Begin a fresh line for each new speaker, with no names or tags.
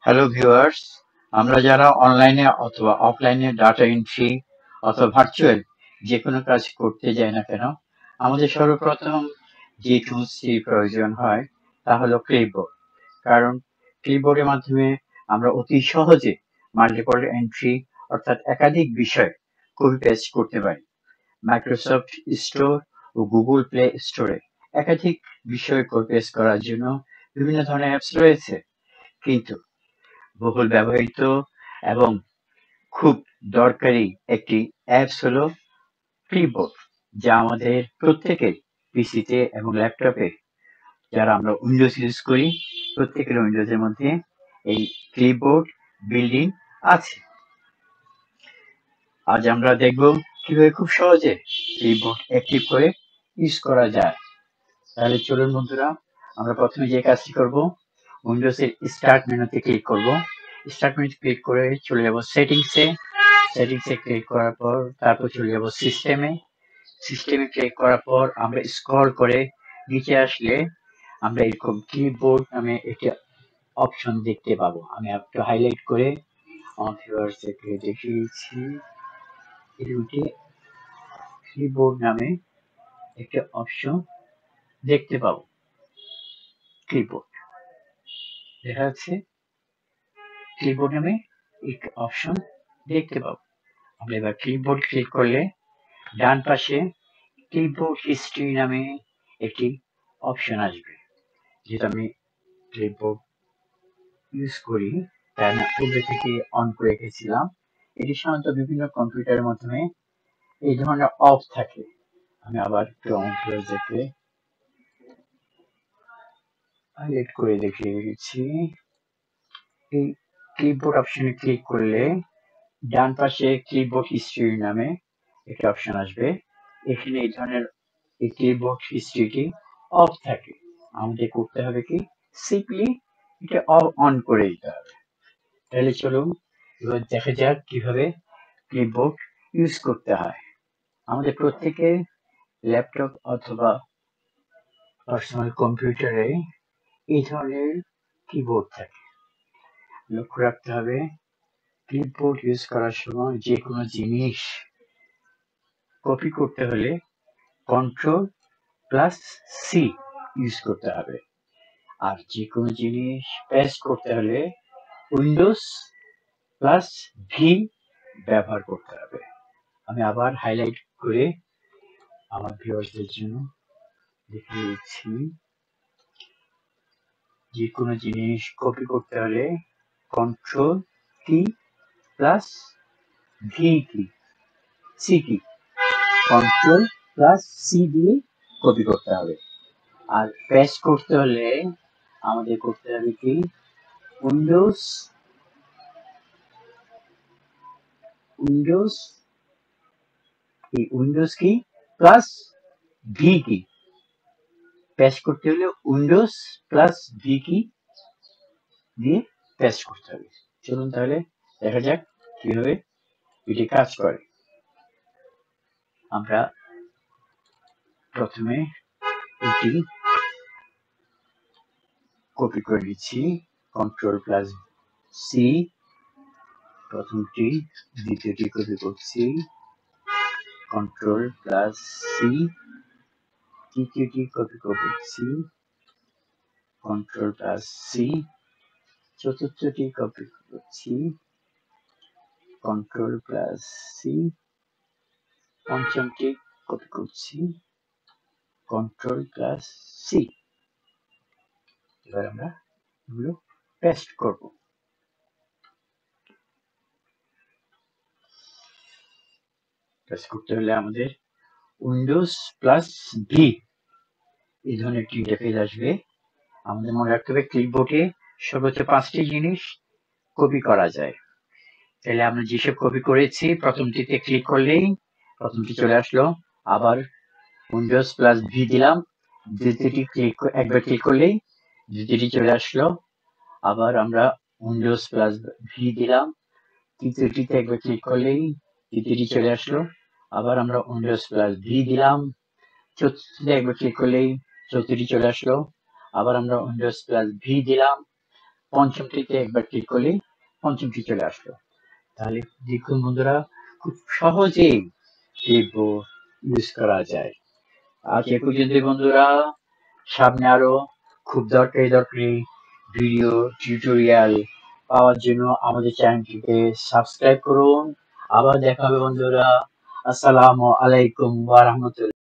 Hello viewers, আমরা যারা অনলাইনে অথবা অফলাইনে ডাটা এন্ট্রি অথবা ভার্চুয়াল যে কোনো কাজ করতে যাই না কেন, আমাদের সর্বপ্রথম যে টুলসটি প্রয়োজন হয় তা হলো ক্লিপবোর্ড। কারণ ক্লিপবোর্ডের মাধ্যমে আমরা অতি সহজে মাল্টিপল এন্ট্রি অর্থাৎ একাধিক বিষয় কপি পেস্ট করতে পারি। মাইক্রোসফট স্টোর ও গুগল প্লে স্টোরে একাধিক বিষয় কপি পেস্ট করার জন্য বিভিন্ন ধরনের অ্যাপস রয়েছে, কিন্তু বহুল ব্যবহৃত এবং খুব দরকারি একটি অ্যাপস হলো ক্লিপবোর্ড, যা আমাদের প্রত্যেকের পিসিতে এবং ল্যাপটপে, যারা আমরা উইন্ডোজ ইউজ করি, প্রত্যেকের উইন্ডোজের মধ্যে এই ক্লিপবোর্ড বিল্ডিং আছে। আজ আমরা দেখব কিভাবে খুব সহজে ক্লিপবোর্ড অ্যাক্টিভ করে ইউজ করা যায়। তাহলে চলুন বন্ধুরা, আমরা প্রথমে যে কাজটি করব, উইন্ডোজের স্টার্ট মেনুতে ক্লিক করব। স্টার্ট মেনুতে ক্লিক করে চলে যাব সেটিংসে ক্লিক করার পর তারপর চলে যাব সিস্টেমে ক্লিক করার পর আমরা স্ক্রল করে নিচে আসলে আমরা এরকম কিবোর্ড নামে একটি অপশন দেখতে পাবো। আমি একটু হাইলাইট করে আমার ভিউয়ার্সদেরকে দেখিয়েছি। এটি কিবোর্ড নামে একটা অপশন দেখতে পাবো। কিবোর্ড দেখা যাচ্ছে, কিবোর্ড নামে একটি অপশন দেখতে পাবো। আমরা এবার কিবোর্ড ক্লিক করলে ডান পাশে কিবোর্ড হিস্ট্রি নামে একটি অপশন আসবে। যেটা আমি ক্লিপবোর্ড ইউজ করি, তাই আমি পূর্বে থেকে অন করে রেখেছিলাম। এটি সাধারণত বিভিন্ন কম্পিউটারের মাধ্যমে এই ধরনের অফ থাকে। আমি আবার একটু দেখে হাইলাইট করে দেখিয়ে দিচ্ছি। এই ক্লিপবোর্ড অপশনে ক্লিক করলে ডান পাশে কিবোর্ড হিস্ট্রি নামে একটি অপশন আসবে। এখানে এই ধরনের এই কিবোর্ড হিস্ট্রিটি অফ থাকে। আমাদের করতে হবে কি, সিম্পলি এটা অন করে দিতে হবে। তাহলে চলুন এবার দেখা যাক কিভাবে কিবোর্ড ইউজ করতে হয়। আমাদের প্রত্যেকের ল্যাপটপ অথবা পার্সোনাল কম্পিউটারে এই ধরনের কিবোর্ড থাকে। লক্ষ্য রাখতে হবে, কিবোর্ড ইউজ করার সময় যে কোনো জিনিস কপি করতে হলে Ctrl+C ইউজ করতে হবে, আর যে কোনো জিনিস পেস্ট করতে হলে Windows+V ব্যবহার করতে হবে। আমি আবার হাইলাইট করে আমার ভিউয়ার্সদের জন্য দেখিয়ে দিচ্ছি। যে কোনো জিনিস কপি করতে হলে Ctrl+V কি সি কি Ctrl+C দিয়ে কপি করতে হবে। আর পেস্ট করতে হলে আমাদের করতে হবে কি, উইন্ডোজ কি প্লাস ভি কি, পেস্ট করতে হলে Windows+V কি দিয়ে পেস্ট করতে হবে। চলুন তাহলে দেখা যাক কিভাবে এটি কাজ করে। আমরা প্রথমে এটি কপি করে নিচ্ছি, Ctrl+C, প্রথমটি, দ্বিতীয়টি কপি করছি, Ctrl+C, তৃতীয়টি কপি করছি, Ctrl+C, চতুর্থটি কপি করছি, Ctrl+C, পঞ্চমটি কপি করছি, Ctrl+C। এবার আমরা এগুলো পেস্ট করব। পেস্ট করতে হলে আমাদের Windows+V এই ধরনের একটি ইন্টারফেস আসবে। আমাদের মনে রাখতে হবে ক্লিপবোর্ডে সর্বোচ্চ 5টি জিনিস কপি করা যায়। তাহলে আমরা যেসব কপি করেছি প্রথমটিতে ক্লিক করলেই প্রথমটি চলে আসলো, আবার Windows+V দিলাম, দ্বিতীয়টি একবার ক্লিক করলেই দ্বিতীয়টি চলে আসলো, আবার আমরা Windows+V দিলাম, তৃতীয়টিতে একবার ক্লিক করলেই তৃতীয়টি চলে আসলো, আবার আমরা Windows+V দিলাম, চতুর্থটিতে একবার ক্লিক করলেই চতুর্থটি চলে আসলো, আবার আমরা Windows+V দিলাম, পঞ্চমটিতে একবার ক্লিক করলে পঞ্চমটি চলে আসলো। তাহলে দেখুন বন্ধুরা, খুব সহজেই ক্লিপবোর্ড ইউজ করা যায়। আজ এ পর্যন্ত বন্ধুরা, সামনে আরো খুব দরকারি ভিডিও টিউটোরিয়াল পাওয়ার জন্য আমাদের চ্যানেলটিকে সাবস্ক্রাইব করুন। আবার দেখা হবে বন্ধুরা। আসসালামু আলাইকুম ওয়া রাহমাতুল্লাহ।